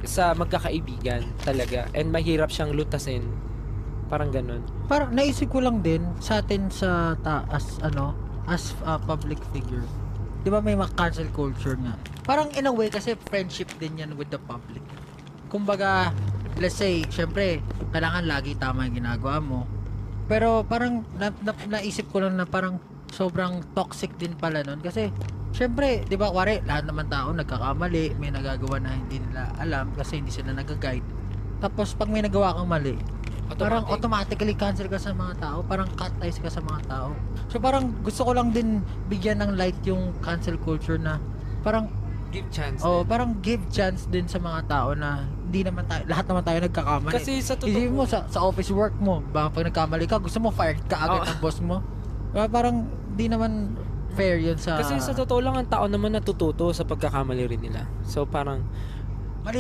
sa magkakaibigan talaga and mahirap siyang lutasin. Parang ganun. Parang naisip ko lang din sa atin sa as a public figure. 'Di ba may mga cancel culture nga? Parang in a way kasi friendship din yan with the public. Kumbaga, let's say, syempre, kailangan lagi tama yung ginagawa mo. Pero parang naisip ko lang na parang sobrang toxic din pala nun kasi syempre, 'di ba, kuwari lahat naman tao nagkakamali, may nagagawa na hindi nila alam kasi hindi sila nag-guide. Tapos pag may nagawa kang mali, parang automatically cancel ka sa mga tao, parang cut ties ka sa mga tao. So parang gusto ko lang din bigyan ng light yung cancel culture na parang Give chance. parang give chance din sa mga tao na hindi naman tayo, lahat naman tayo nagkakamali. Kasi sa totoo Isipin mo sa office work mo, baka pag nagkamali ka, gusto mo fired ka agad ng boss mo. Parang di naman fair yun sa... Kasi sa totoo lang, ang tao naman natututo sa pagkakamali rin nila. So parang